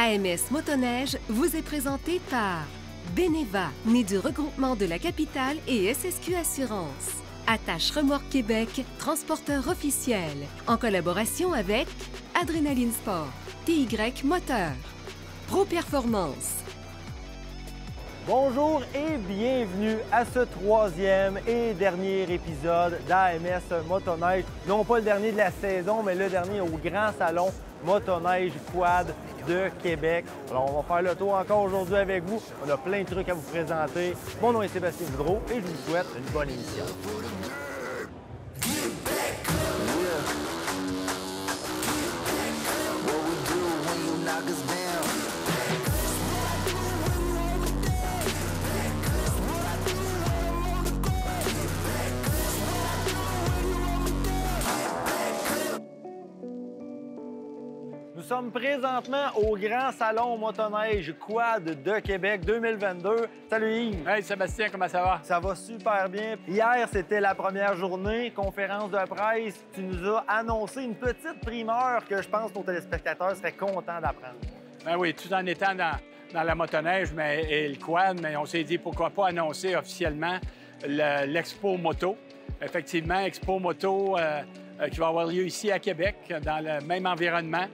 AMS Motoneige vous est présenté par Beneva, né du regroupement de la capitale et SSQ Assurance. Attache Remorque Québec, transporteur officiel, en collaboration avec Adrénaline Sport, TY Moteur, Pro Performance. Bonjour et bienvenue à ce troisième et dernier épisode d'AMS Motoneige. Non pas le dernier de la saison, mais le dernier au Grand Salon Motoneige Quad de Québec. Alors, on va faire le tour encore aujourd'hui avec vous. On a plein de trucs à vous présenter. Mon nom est Sébastien Boudreau et je vous souhaite une bonne émission. Nous sommes présentement au Grand Salon Motoneige Quad de Québec 2022. Salut Yves! Hey Sébastien, comment ça va? Ça va super bien. Hier, c'était la première journée, conférence de presse. Tu nous as annoncé une petite primeur que je pense que nos téléspectateurs seraient contents d'apprendre. Ben oui, tout en étant dans la motoneige et le quad, mais on s'est dit pourquoi pas annoncer officiellement l'Expo Moto. Effectivement, Expo Moto qui va avoir lieu ici à Québec, dans le même environnement.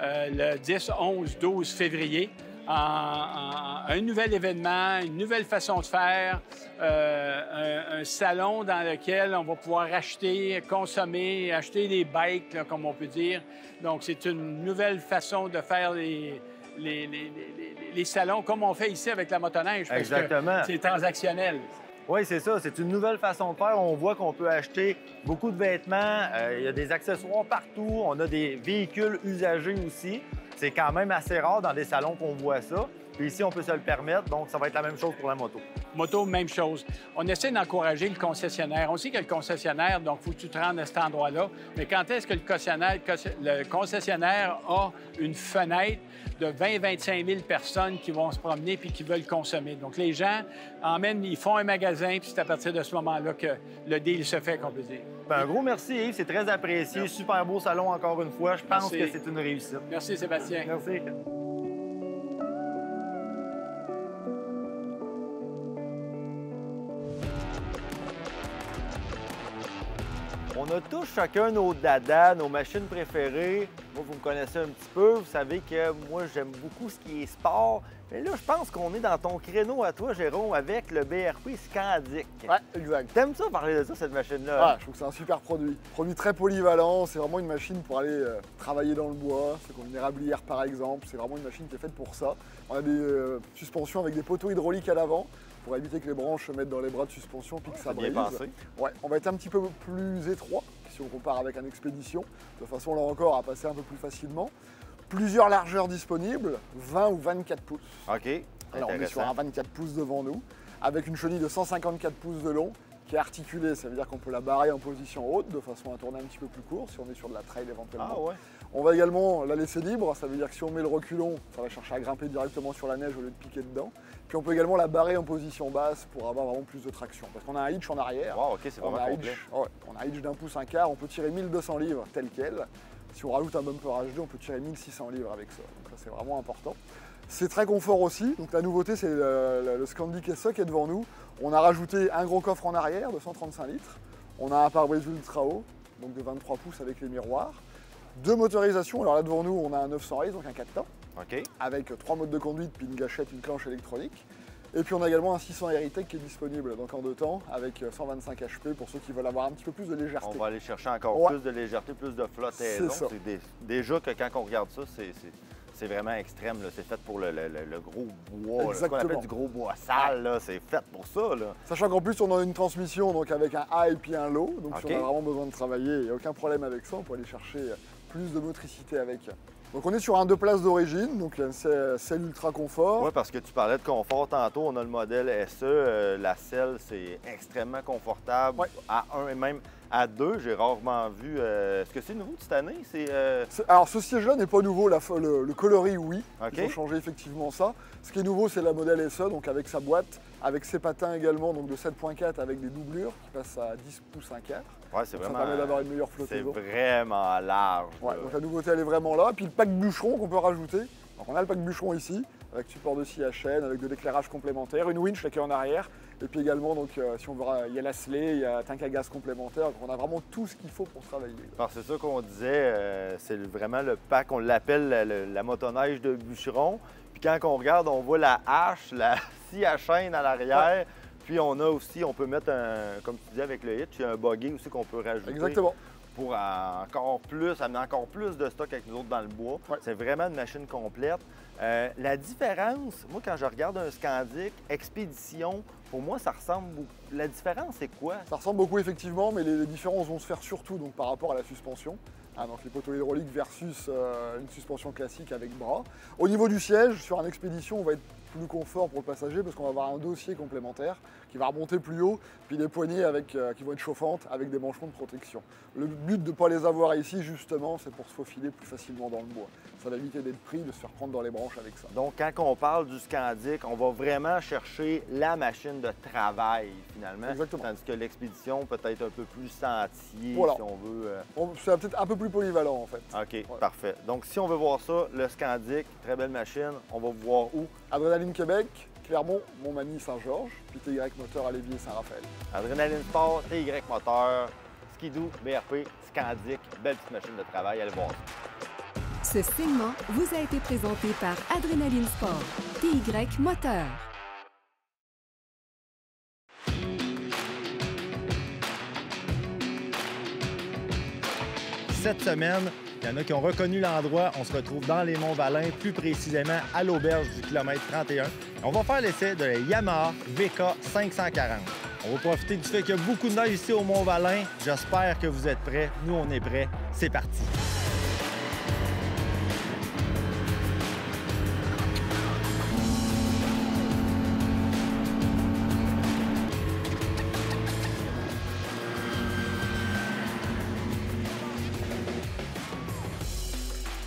Le 10, 11, 12 février, un nouvel événement, une nouvelle façon de faire, un salon dans lequel on va pouvoir acheter, consommer, acheter des bikes, là, comme on peut dire. Donc, c'est une nouvelle façon de faire les salons comme on fait ici avec la motoneige. Exactement. C'est transactionnel. Oui, c'est ça. C'est une nouvelle façon de faire. On voit qu'on peut acheter beaucoup de vêtements. Il y a des accessoires partout. On a des véhicules usagés aussi. C'est quand même assez rare dans des salons qu'on voit ça. Puis ici, on peut se le permettre. Donc, ça va être la même chose pour la moto. Moto, même chose. On essaie d'encourager le concessionnaire. On sait que le concessionnaire, donc, il faut que tu te rendes à cet endroit-là. Mais quand est-ce que le concessionnaire a une fenêtre de 20-25 000 personnes qui vont se promener puis qui veulent consommer? Donc, les gens ils font un magasin, puis c'est à partir de ce moment-là que le deal se fait, qu'on peut dire. Bien, un gros merci, Yves. C'est très apprécié. Merci. Super beau salon, encore une fois. Je pense Merci. que c'est une réussite. Merci, Sébastien. Merci. On a tous chacun nos dadas, nos machines préférées. Moi, vous me connaissez un petit peu. Vous savez que moi, j'aime beaucoup ce qui est sport. Mais là, je pense qu'on est dans ton créneau à toi, Jérôme, avec le BRP Scandic. Ouais, exact. T'aimes ça parler de ça, cette machine-là? Ouais, je trouve que c'est un super produit. Produit très polyvalent, c'est vraiment une machine pour aller travailler dans le bois. C'est comme une érablière par exemple, c'est vraiment une machine qui est faite pour ça. On a des suspensions avec des poteaux hydrauliques à l'avant pour éviter que les branches se mettent dans les bras de suspension puis que ça brise. Bien pensé. Ouais, on va être un petit peu plus étroit si on compare avec un Expédition, de façon là encore à passer un peu plus facilement. Plusieurs largeurs disponibles, 20 ou 24 pouces. OK. Alors on est sur un 24 pouces devant nous, avec une chenille de 154 pouces de long qui est articulée, ça veut dire qu'on peut la barrer en position haute de façon à tourner un petit peu plus court si on est sur de la trail éventuellement. Ah ouais. On va également la laisser libre, ça veut dire que si on met le reculon, ça va chercher à grimper directement sur la neige au lieu de piquer dedans. Puis on peut également la barrer en position basse pour avoir vraiment plus de traction. Parce qu'on a un hitch en arrière. Wow, OK, c'est vraiment complet. On a un hitch d'un pouce un quart, on peut tirer 1200 livres tel quel. Si on rajoute un bumper HD, on peut tirer 1600 livres avec ça. Donc ça, c'est vraiment important. C'est très confort aussi. Donc la nouveauté, c'est le Scandic SE qui est devant nous. On a rajouté un gros coffre en arrière de 135 litres. On a un pare-brise ultra haut, donc de 23 pouces avec les miroirs. Deux motorisations. Alors là, devant nous, on a un 900 race, donc un 4 temps. OK. Avec 3 modes de conduite, puis une gâchette, une clenche électronique. Et puis on a également un 600 Heritage qui est disponible, donc en 2 temps, avec 125 HP pour ceux qui veulent avoir un petit peu plus de légèreté. On va aller chercher encore plus de légèreté, plus de flottaison. C'est déjà que quand on regarde ça, c'est vraiment extrême. C'est fait pour le gros bois. Ce qu'on appelle du gros bois sale. C'est fait pour ça. Là. Sachant qu'en plus, on a une transmission donc avec un high et puis un low. Donc si on a vraiment besoin de travailler, il n'y a aucun problème avec ça. On peut aller chercher plus de motricité avec. Donc on est sur un 2 places d'origine, donc un selle ultra confort. Oui, parce que tu parlais de confort tantôt, on a le modèle SE, la selle c'est extrêmement confortable, à 1 et même à 2, j'ai rarement vu. Est-ce que c'est nouveau de cette année? Alors ce siège-là n'est pas nouveau, le coloris oui, ils ont changé effectivement ça. Ce qui est nouveau c'est la modèle SE, donc avec sa boîte, avec ses patins également, donc de 7.4 avec des doublures qui passent à 10 pouces un quart. Ouais, c'est vraiment. Ça permet d'avoir une meilleure flottaison. C'est vraiment large. Ouais, donc la nouveauté elle est vraiment là. Puis le pack bûcheron qu'on peut rajouter, Donc on a le pack bûcheron ici, avec support de scie à chaîne, avec de l'éclairage complémentaire, une winch qui est en arrière, et puis également, donc, si on veut, il y a la sled, il y a un tank à gaz complémentaire, donc on a vraiment tout ce qu'il faut pour travailler. C'est ça qu'on disait, c'est vraiment le pack, on l'appelle la motoneige de bûcheron. Puis quand on regarde, on voit la hache, la scie à chaîne à l'arrière. Puis on a aussi, on peut mettre comme tu disais avec le hitch, il y a un buggy aussi qu'on peut rajouter. Exactement. Pour amener encore plus de stock avec nous autres dans le bois. Ouais. C'est vraiment une machine complète. La différence, moi, quand je regarde un Scandic Expédition, pour moi, ça ressemble beaucoup. La différence, c'est quoi? Ça ressemble beaucoup, effectivement, mais les différences vont se faire surtout donc, par rapport à la suspension. Donc les poteaux hydrauliques versus une suspension classique avec bras. Au niveau du siège, sur un Expédition, on va être plus confort pour le passager parce qu'on va avoir un dossier complémentaire qui va remonter plus haut, puis des poignées qui vont être chauffantes avec des manchons de protection. Le but de ne pas les avoir ici, justement, c'est pour se faufiler plus facilement dans le bois. Ça va éviter d'être pris, de se faire prendre dans les branches avec ça. Donc, quand on parle du Scandic, on va vraiment chercher la machine de travail, finalement. Exactement. Tandis que l'Expédition, peut-être un peu plus sentier, voilà. si on veut. C'est peut-être un peu plus polyvalent, en fait. OK, parfait. Donc, si on veut voir ça, le Scandic, très belle machine, on va vous voir où? Adrénaline Québec, Clermont, Montmagny, Saint-Georges, puis TY Moteur à Lévis et Saint-Raphaël. Adrénaline Sport, TY Moteur, Skidoo, BRP, Scandic, belle petite machine de travail, allez voir ça. Ce segment vous a été présenté par Adrénaline Sport, TY Moteur. Cette semaine, il y en a qui ont reconnu l'endroit. On se retrouve dans les Monts-Valin, plus précisément à l'auberge du kilomètre 31. On va faire l'essai de la Yamaha VK 540. On va profiter du fait qu'il y a beaucoup de neige ici au Mont-Valin. J'espère que vous êtes prêts. Nous, on est prêts. C'est parti!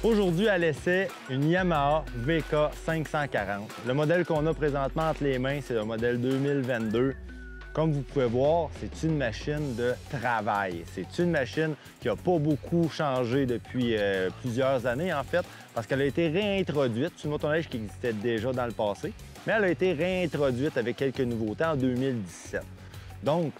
Aujourd'hui, à l'essai, une Yamaha VK 540. Le modèle qu'on a présentement entre les mains, c'est le modèle 2022. Comme vous pouvez voir, c'est une machine de travail. C'est une machine qui n'a pas beaucoup changé depuis plusieurs années, en fait, parce qu'elle a été réintroduite. C'est une motoneige qui existait déjà dans le passé, mais elle a été réintroduite avec quelques nouveautés en 2017. Donc,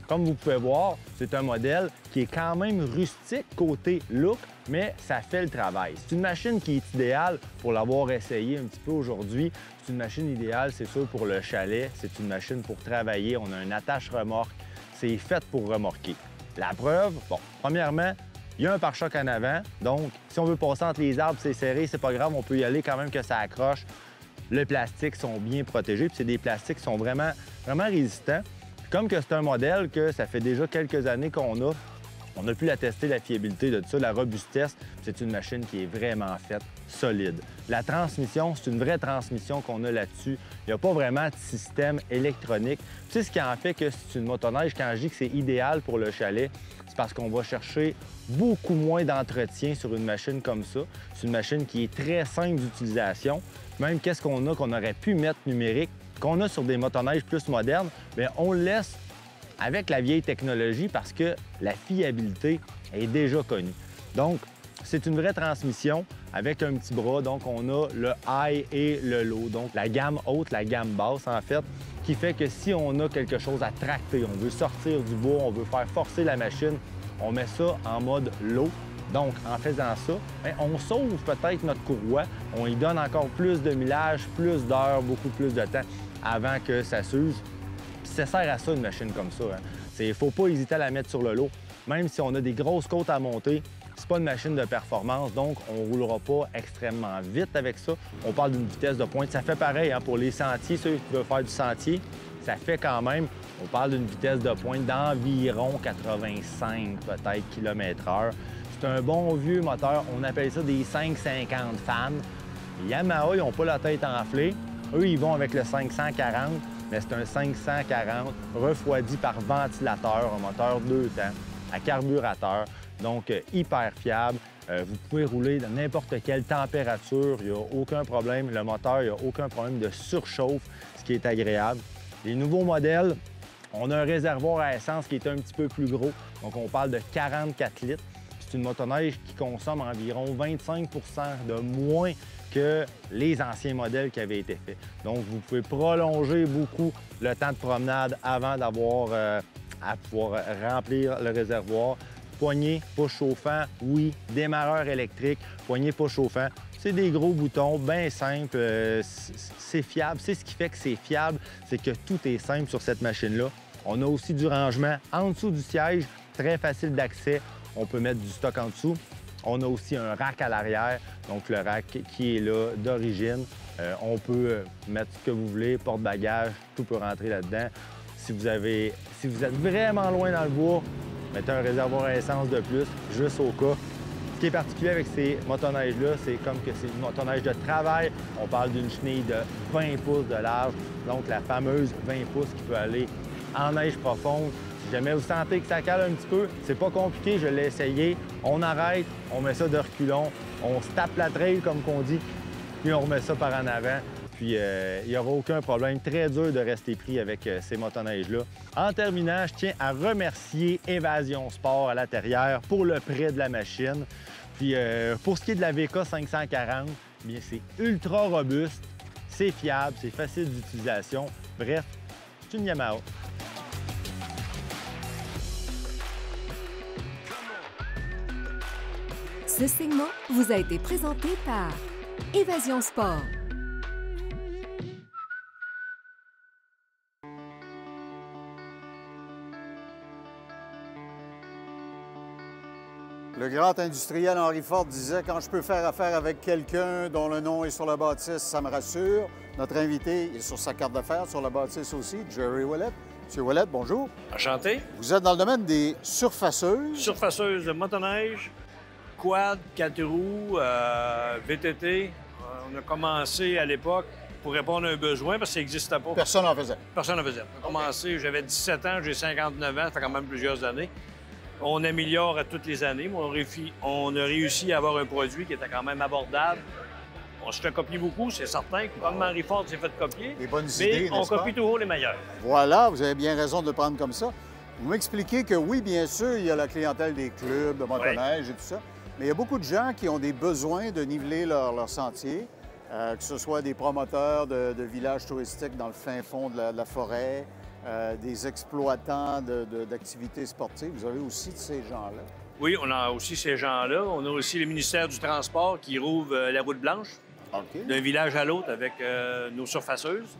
comme vous pouvez voir, c'est un modèle qui est quand même rustique côté look, mais ça fait le travail. C'est une machine qui est idéale pour l'avoir essayé un petit peu aujourd'hui. C'est une machine idéale, c'est sûr, pour le chalet. C'est une machine pour travailler. On a une attache-remorque. C'est fait pour remorquer. La preuve, bon, premièrement, il y a un pare-choc en avant. Donc, si on veut passer entre les arbres, c'est serré, c'est pas grave, on peut y aller quand même que ça accroche. Les plastiques sont bien protégés, puis c'est des plastiques qui sont vraiment résistants. Comme que c'est un modèle que ça fait déjà quelques années qu'on a, on a pu la tester, la fiabilité de tout ça, la robustesse. C'est une machine qui est vraiment faite solide. La transmission, c'est une vraie transmission qu'on a là-dessus. Il n'y a pas vraiment de système électronique. C'est ce qui en fait que c'est une motoneige. Quand je dis que c'est idéal pour le chalet, c'est parce qu'on va chercher beaucoup moins d'entretien sur une machine comme ça. C'est une machine qui est très simple d'utilisation. Même qu'est-ce qu'on a qu'on aurait pu mettre numérique, qu'on a sur des motoneiges plus modernes, bien, on le laisse avec la vieille technologie parce que la fiabilité est déjà connue. Donc, c'est une vraie transmission avec un petit bras. Donc, on a le high et le low. Donc, la gamme haute, la gamme basse, en fait, qui fait que si on a quelque chose à tracter, on veut sortir du bois, on veut faire forcer la machine, on met ça en mode low. Donc, en faisant ça, bien, on sauve peut-être notre courroie, on y donne encore plus de millage, plus d'heures, beaucoup plus de temps avant que ça s'use. Puis ça sert à ça, une machine comme ça. Il ne faut pas hésiter à la mettre sur le lot. Même si on a des grosses côtes à monter, c'est pas une machine de performance, donc on ne roulera pas extrêmement vite avec ça. On parle d'une vitesse de pointe. Ça fait pareil pour les sentiers, ceux qui veulent faire du sentier. Ça fait quand même, on parle d'une vitesse de pointe d'environ 85 peut-être km/h. C'est un bon vieux moteur, on appelle ça des 550 fans. Les Yamaha, ils n'ont pas la tête enflée. Eux, ils vont avec le 540, mais c'est un 540 refroidi par ventilateur, un moteur 2 temps, à carburateur, donc hyper fiable. Vous pouvez rouler dans n'importe quelle température, il n'y a aucun problème. Le moteur, il n'y a aucun problème de surchauffe, ce qui est agréable. Les nouveaux modèles, on a un réservoir à essence qui est un petit peu plus gros, donc on parle de 44 litres. C'est une motoneige qui consomme environ 25 de moins que les anciens modèles qui avaient été faits. Donc, vous pouvez prolonger beaucoup le temps de promenade avant d'avoir à pouvoir remplir le réservoir. Poignée, push chauffant, oui. Démarreur électrique, poignée, push chauffant. C'est des gros boutons, bien simples, c'est fiable. C'est ce qui fait que c'est fiable, c'est que tout est simple sur cette machine-là. On a aussi du rangement en dessous du siège, très facile d'accès. On peut mettre du stock en dessous. On a aussi un rack à l'arrière, donc le rack qui est là d'origine. On peut mettre ce que vous voulez, porte-bagages, tout peut rentrer là-dedans. Si vous êtes vraiment loin dans le bois, mettez un réservoir à essence de plus, juste au cas. Ce qui est particulier avec ces motoneiges-là, c'est comme que c'est une motoneige de travail. On parle d'une chenille de 20 pouces de large, donc la fameuse 20 pouces qui peut aller en neige profonde. Si jamais vous sentez que ça cale un petit peu, c'est pas compliqué, je l'ai essayé. On arrête, on met ça de reculons, on se tape la trail comme qu'on dit, puis on remet ça par en avant. Puis il n'y aura aucun problème. Très dur de rester pris avec ces motoneiges-là. En terminant, je tiens à remercier Évasion Sport à l'intérieur pour le prêt de la machine. Puis pour ce qui est de la VK 540, bien c'est ultra robuste, c'est fiable, c'est facile d'utilisation. Bref, c'est une Yamaha. Ce segment vous a été présenté par Évasion Sport. Le grand industriel Henry Ford disait « Quand je peux faire affaire avec quelqu'un dont le nom est sur la bâtisse, ça me rassure. » Notre invité est sur sa carte d'affaires, sur la bâtisse aussi, Jerry Ouellet. Monsieur Ouellet, bonjour. Enchanté. Vous êtes dans le domaine des surfaceuses. Surfaceuses de motoneige, quad, 4 roues, VTT. On a commencé à l'époque pour répondre à un besoin parce que ça n'existait pas. Personne n'en faisait. Personne n'en faisait. On a commencé, j'avais 17 ans, j'ai 59 ans, ça fait quand même plusieurs années. On améliore à toutes les années, mais on a réussi à avoir un produit qui était quand même abordable. On se fait copier beaucoup, c'est certain. Comme Henry Ford s'est fait copier. Des bonnes mais idées, on n'est-ce pas? copie toujours les meilleurs. Voilà, vous avez bien raison de le prendre comme ça. Vous m'expliquez que oui, bien sûr, il y a la clientèle des clubs de motoneige et tout ça, mais il y a beaucoup de gens qui ont des besoins de niveler leur sentier, que ce soit des promoteurs de villages touristiques dans le fin fond de la forêt, des exploitants d'activités sportives. Vous avez aussi de ces gens-là. Oui, on a aussi ces gens-là. On a aussi le ministère du Transport qui rouvre la route blanche d'un village à l'autre avec nos surfaceuses.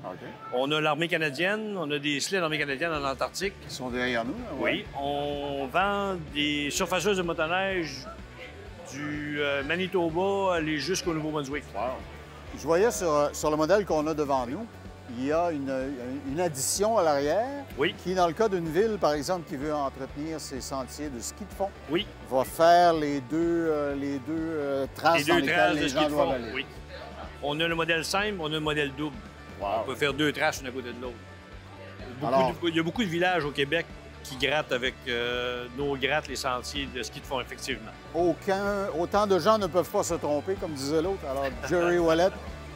On a l'armée canadienne, on a des sleds de l'armée canadienne en Antarctique. Qui sont derrière nous. Là, oui, on vend des surfaceuses de motoneige du Manitoba aller jusqu'au Nouveau-Brunswick. Wow. Je voyais sur le modèle qu'on a devant nous, il y a une addition à l'arrière qui, dans le cas d'une ville, par exemple, qui veut entretenir ses sentiers de ski de fond, va faire les deux traces dans lesquelles les gens doivent aller. Oui. On a le modèle simple, on a le modèle double. Wow. On peut faire 2 traces une à côté de l'autre. Il y a beaucoup de villages au Québec qui grattent avec nos grattes les sentiers de ski de fond, effectivement. Autant de gens ne peuvent pas se tromper, comme disait l'autre. Alors, Jerry Ouellet,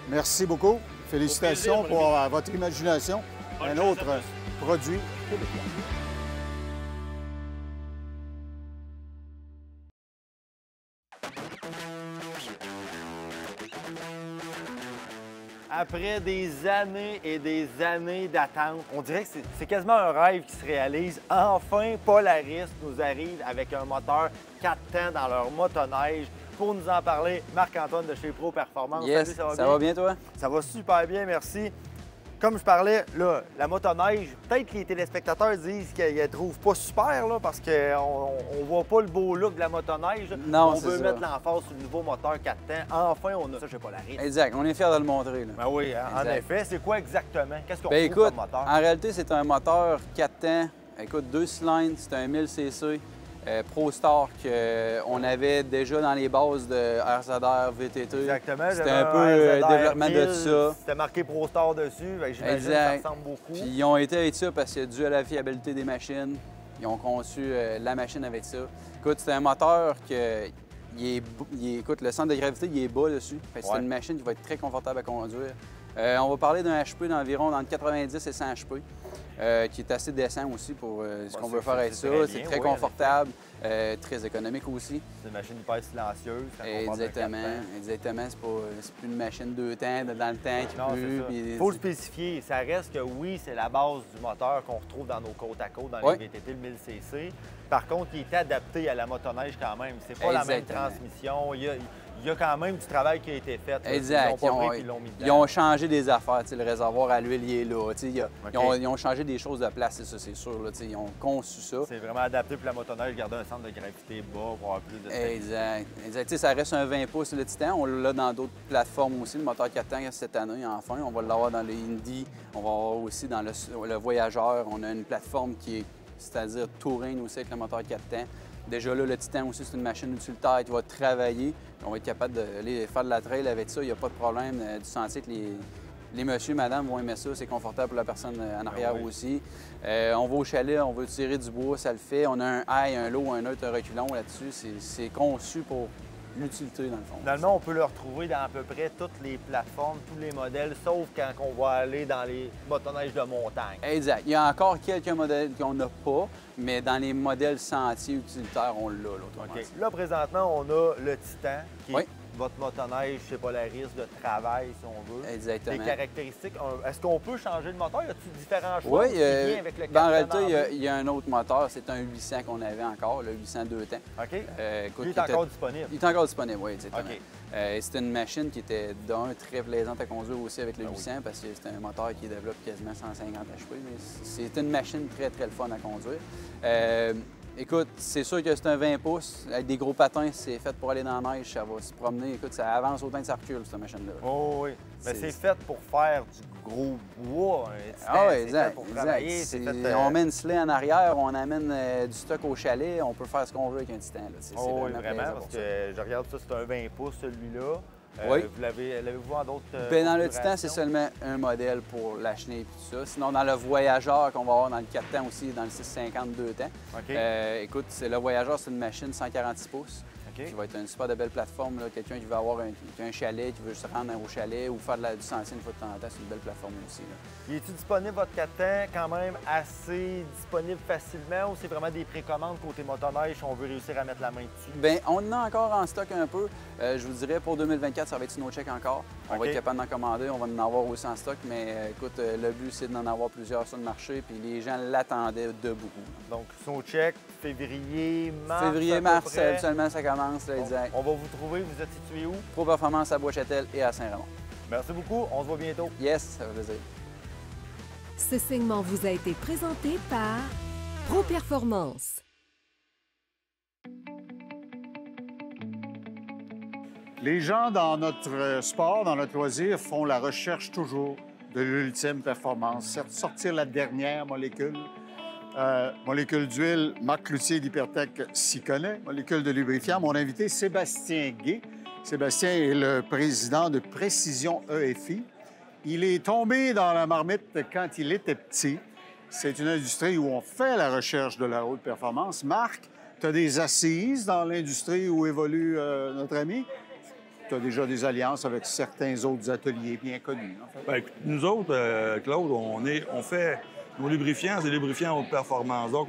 merci beaucoup. Félicitations pour votre imagination. Un autre produit québécois. Après des années et des années d'attente, on dirait que c'est quasiment un rêve qui se réalise. Enfin, Polaris nous arrive avec un moteur 4 temps dans leur motoneige. Pour nous en parler, Marc-Antoine de chez Pro Performance. Yes, salut, ça va bien? Ça va bien, toi? Ça va super bien, merci. Comme je parlais, là, la motoneige, peut-être que les téléspectateurs disent qu'ils ne trouvent pas super là, parce qu'on ne voit pas le beau look de la motoneige. Non, on c'est veut ça. mettre l'emphase sur le nouveau moteur 4 temps. Enfin, on a ça chez Polaris. Exact, on est fiers de le montrer. Là. Ben oui, hein, en Exact. effet. C'est quoi exactement? Qu'est-ce qu'on Ben trouve écoute, comme moteur? en réalité, c'est un moteur 4 temps. Écoute, 2 cylindres, c'est un 1000 cc. Pro Star qu'on avait déjà dans les bases de RZR, VTT. Exactement. C'était un peu le développement de ça. C'était marqué Pro Star dessus. J'imagine que ça ressemble beaucoup. Puis ils ont été avec ça parce que dû à la fiabilité des machines, ils ont conçu la machine avec ça. Écoute, c'est un moteur que écoute, le centre de gravité il est bas dessus. C'est une machine qui va être très confortable à conduire. On va parler d'un HP d'environ entre 90 et 100 HP. qui est assez décent aussi pour ce qu'on veut c'est- faire avec c'est ça. très C'est bien, très oui, confortable, très économique aussi. C'est une machine hyper silencieuse. quand on parle d'un Exactement, 4 temps. exactement. C'est plus une machine 2 temps dans le temps qui Non, pleut. c'est ça. puis- Il faut le spécifier. Ça reste que oui, c'est la base du moteur qu'on retrouve dans nos côtes à côte, dans Oui. les VTT, le 1000cc. Par contre, il est adapté à la motoneige quand même. C'est pas la même Exactement. transmission. Il y a quand même du travail qui a été fait. là. Exact. Ils l'ont pas pris puis ils l'ont mis dedans. Ils ont changé des affaires. Tu sais, le réservoir à l'huile, il est là. Tu sais, OK. ils ont changé des choses de place, c'est ça, c'est sûr. Là. Tu sais, ils ont conçu ça. C'est vraiment adapté pour la motoneige, garder un centre de gravité bas pour avoir plus de stabilité. Exact. Exact. Tu sais, ça reste un 20 pouces le Titan. On l'a dans d'autres plateformes aussi. Le moteur 4 temps cette année, enfin. On va l'avoir dans le Indy. On va l'avoir aussi dans le Voyageur. On a une plateforme qui est, c'est-à-dire Touring aussi avec le moteur 4 temps. Déjà là, le Titan aussi, c'est une machine utilitaire qui va travailler. On va être capable d'aller faire de la trail avec ça. Il n'y a pas de problème du sentier que les messieurs, madame vont aimer ça. C'est confortable pour la personne en arrière oui. aussi. On va au chalet, on veut tirer du bois, ça le fait. On a un high, un low, un neutre, un reculon là-dessus. C'est conçu pour l'utilité, dans le fond. Finalement, on peut le retrouver dans à peu près toutes les plateformes, tous les modèles, sauf quand on va aller dans les motoneiges de montagne. Exact. Il y a encore quelques modèles qu'on n'a pas, mais dans les modèles sentiers utilitaires, on l'a, là, autrement OK. dit. Là, présentement, on a le Titan, qui Oui. est votre motoneige chez Polaris de travail, si on veut. Exactement. Les caractéristiques, est-ce qu'on peut changer de moteur? Y a-t-il différents choix? Oui, aussi bien avec le ben, en 4 réalité, temps il y a un autre moteur. C'est un 800 qu'on avait encore, le 800 2 temps. OK. Écoute, Lui est qui était- encore disponible. Il est encore disponible, oui, exactement. OK. C'était une machine qui était d'un très plaisante à conduire aussi avec le Ah oui. 800 parce que c'est un moteur qui développe quasiment 150 HP. Mais c'est une machine très, très le fun à conduire. Écoute, c'est sûr que c'est un 20 pouces. Avec des gros patins, c'est fait pour aller dans la neige, ça va se promener. Écoute, ça avance autant que ça recule, cette machine-là. Oh oui. Mais C'est- c'est fait pour faire du gros bois. Un Titan. Ah oui, C'est exact. fait pour exact. travailler. C'est fait, On met une sleigh en arrière, on amène du stock au chalet, on peut faire ce qu'on veut avec un Titan. Là. C'est Oh oui, vraiment vraiment, plaisant parce pour ça. que je regarde ça, c'est un 20 pouces, celui-là. Oui. L'avez-vous en d'autres Ben, dans le Titan, c'est configurations? seulement un modèle pour l'acheter et tout ça. Sinon, dans le Voyageur qu'on va avoir dans le 4 temps aussi, dans le 652 temps. OK. Écoute, le Voyageur, c'est une machine 146 pouces. OK. Qui va être une super de belle plateforme. là. Quelqu'un qui veut avoir un chalet, qui veut se rendre au chalet ou faire du sentier une fois de temps en temps, c'est une belle plateforme aussi. Là. Il est-tu disponible, votre 4 temps, quand même assez disponible facilement ou c'est vraiment des précommandes côté motoneige si on veut réussir à mettre la main dessus? Bien, on en a encore en stock un peu. Je vous dirais, pour 2024, ça va être no check encore. On OK. va être capable d'en commander, on va en avoir aussi en stock, mais écoute, le but, c'est d'en avoir plusieurs sur le marché, puis les gens l'attendaient de beaucoup. Donc, Snowcheck, février, mars. Février, à peu mars, près. habituellement, ça commence, là, On, exact. on va vous trouver. Vous êtes situé où? Pro Performance à Bois-Châtel et à Saint-Raymond. Merci beaucoup. On se voit bientôt. Yes, ça fait plaisir. Ce segment vous a été présenté par Pro Performance. Les gens dans notre sport, dans notre loisir, font la recherche toujours de l'ultime performance, sortir la dernière molécule. Molécule d'huile, Marc Cloutier d'Hypertech s'y connaît. Molécule de lubrifiant, mon invité Sébastien Gay. Sébastien est le président de Précision EFI. Il est tombé dans la marmite quand il était petit. C'est une industrie où on fait la recherche de la haute performance. Marc, tu as des assises dans l'industrie où évolue notre ami. Tu as déjà des alliances avec certains autres ateliers bien connus. En fait. Bien, écoute, nous autres, Claude, on fait nos lubrifiants, c'est des lubrifiants haute performance. Donc,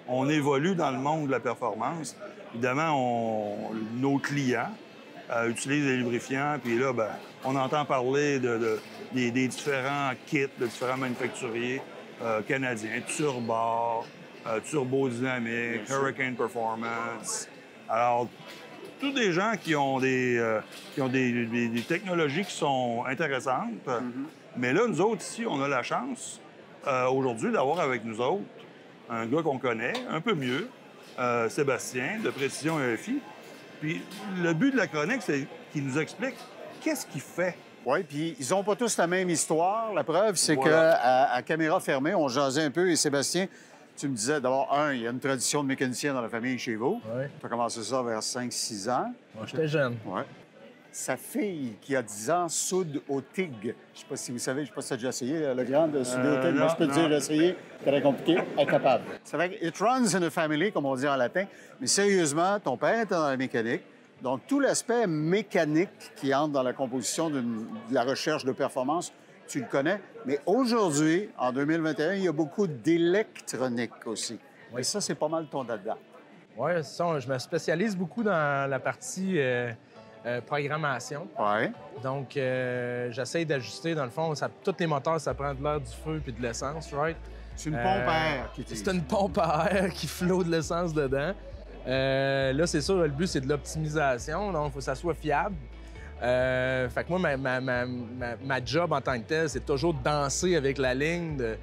on évolue dans le monde de la performance. Évidemment, nos clients utilisent des lubrifiants, puis là, ben, on entend parler des différents kits de différents manufacturiers canadiens, Turbor, Turbodynamic, Hurricane Performance. Alors, tous des gens qui ont des technologies qui sont intéressantes. Mais là, nous autres, ici, on a la chance aujourd'hui d'avoir avec nous autres un gars qu'on connaît un peu mieux, Sébastien, de Précision EFI. Puis le but de la chronique, c'est qu'il nous explique qu'est-ce qu'il fait. Oui, puis ils n'ont pas tous la même histoire. La preuve, c'est Voilà. qu'à caméra fermée, on jasait un peu. Et Sébastien, tu me disais, d'abord, il y a une tradition de mécanicien dans la famille chez vous. Oui. Tu as commencé ça vers 5-6 ans. Moi, j'étais jeune. Oui. Sa fille, qui a 10 ans, soude au TIG. Je ne sais pas si vous savez, je ne sais pas si tu as déjà essayé, le grand de souder au TIG. Moi, je peux te dire, j'ai essayé. Très compliqué, incapable. C'est vrai que it runs in a family, comme on dit en latin. Mais sérieusement, ton père était dans la mécanique. Donc, tout l'aspect mécanique qui entre dans la composition de la recherche de performance, tu le connais. Mais aujourd'hui, en 2021, il y a beaucoup d'électronique aussi. Oui. Et ça, c'est pas mal ton dada. Oui, ça, je me spécialise beaucoup dans la partie programmation. Oui. Donc, j'essaie d'ajuster. Dans le fond, tous les moteurs, ça prend de l'air, du feu puis de l'essence, right? C'est une pompe à air qui utilise. C'est une pompe à air qui flotte de l'essence dedans. Là, c'est sûr, le but, c'est de l'optimisation. Donc, il faut que ça soit fiable. Fait que moi, ma job en tant que tel, c'est toujours de danser avec la ligne, de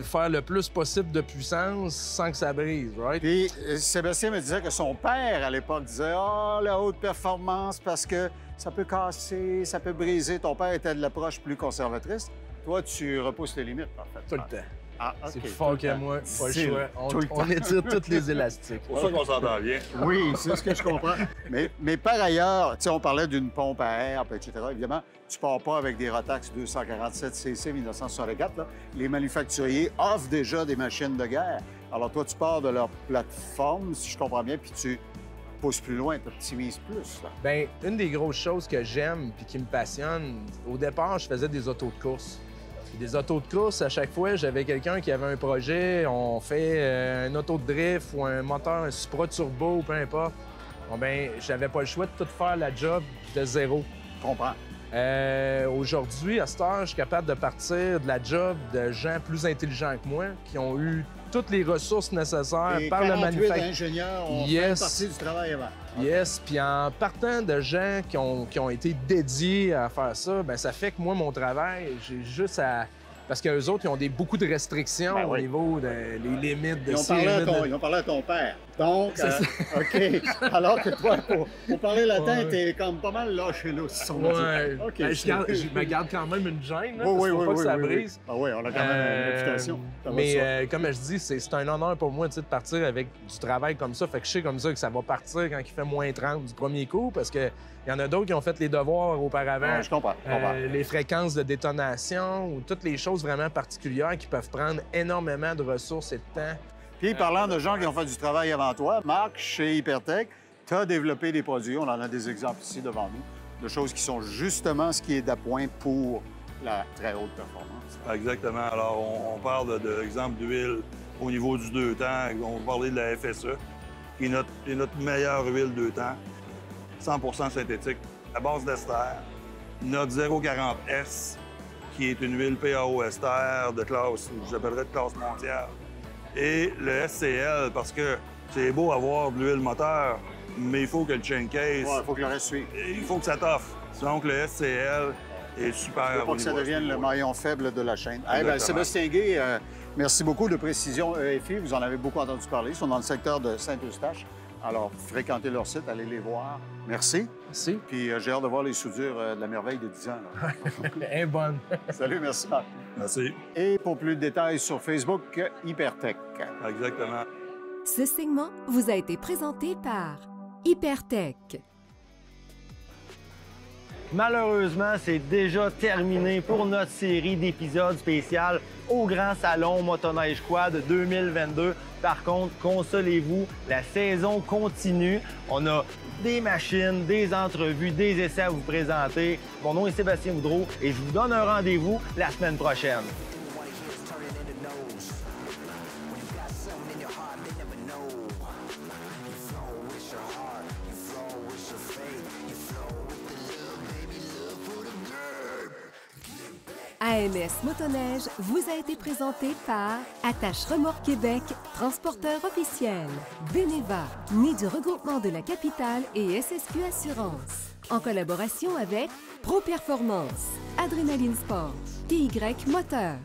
faire le plus possible de puissance sans que ça brise, right? Puis Sébastien me disait que son père, à l'époque, disait « Ah, la haute performance, parce que ça peut casser, ça peut briser. » Ton père était de l'approche plus conservatrice. Toi, tu repousses tes limites, en fait. Tout le temps. Ah, OK. C'est plus fort que moi, pas le choix. On étire tous les élastiques. C'est pour ça qu'on s'entend bien. Oui, c'est ce que je comprends. Mais par ailleurs, tu sais, on parlait d'une pompe à air, etc. Évidemment, tu pars pas avec des Rotax 247cc 1964. Là. Les manufacturiers offrent déjà des machines de guerre. Alors toi, tu pars de leur plateforme, si je comprends bien, puis tu pousses plus loin, tu optimises plus. Là. Bien, une des grosses choses que j'aime puis qui me passionne, au départ, je faisais des autos de course. Des autos de course, à chaque fois, j'avais quelqu'un qui avait un projet, on fait un auto de drift ou un moteur, un Supra turbo, peu importe. Bon, ben, j'avais pas le choix de tout faire la job de zéro. Je comprends. Aujourd'hui, à cette heure, je suis capable de partir de la job de gens plus intelligents que moi, qui ont eu toutes les ressources nécessaires et par le manufacturier. Ingénieurs ont fait une partie du travail avant. Yes, puis en partant de gens qui ont été dédiés à faire ça, bien, ça fait que moi, mon travail, j'ai juste à... Parce qu'eux autres, ils ont beaucoup de restrictions au niveau des limites de... Ils ont parlé à ton père. Donc, OK. Alors que toi, pour parler latin, t'es comme pas mal lâché là, si on dit. Okay. Je me garde quand même une gêne, là, oui, parce qu'il faut pas que ça oui. brise. Ah oui, on a quand même une réputation. Mais comme je dis, c'est un honneur pour moi de partir avec du travail comme ça. Fait que je sais comme ça que ça va partir quand il fait moins 30 du premier coup, parce que il y en a d'autres qui ont fait les devoirs auparavant. Ouais, je comprends. Les fréquences de détonation ou toutes les choses vraiment particulières qui peuvent prendre énormément de ressources et de temps. Puis, parlant de gens qui ont fait du travail avant toi, Marc, chez Hypertech, tu as développé des produits, on en a des exemples ici devant nous, de choses qui sont justement ce qui est d'appoint pour la très haute performance. Exactement. Alors, on parle d'exemple d'huile au niveau du 2 temps. On va parler de la FSE, qui est notre meilleure huile 2 temps. 100% synthétique, à base d'ester. Notre 040S, qui est une huile PAO ester de classe, j'appellerais de classe mondiale. Et le SCL, parce que c'est beau avoir de l'huile moteur, mais il faut que le chain case... Ouais, il faut que le reste suive. Il faut que ça t'offre. Donc, le SCL est super. Il ne faut pas que ça devienne le maillon faible de la chaîne. Hey, bien, Sébastien Guay, merci beaucoup de Précision EFI. Vous en avez beaucoup entendu parler. Ils sont dans le secteur de Saint-Eustache. Alors, fréquentez leur site, allez les voir. Merci. Merci. Puis j'ai hâte de voir les soudures de la merveille de 10 ans. Elle est bonne. Salut, merci Marc. Merci. Et pour plus de détails sur Facebook, Hypertech. Exactement. Ce segment vous a été présenté par Hypertech. Malheureusement, c'est déjà terminé pour notre série d'épisodes spéciaux au Grand Salon Motoneige Quad 2022. Par contre, consolez-vous, la saison continue. On a des machines, des entrevues, des essais à vous présenter. Mon nom est Sébastien Boudreau et je vous donne un rendez-vous la semaine prochaine. AMS Motoneige vous a été présenté par Attache Remorque Québec, transporteur officiel. Beneva, né du regroupement de la capitale et SSQ Assurance. En collaboration avec Pro Performance, Adrénaline Sport, TY Moteur.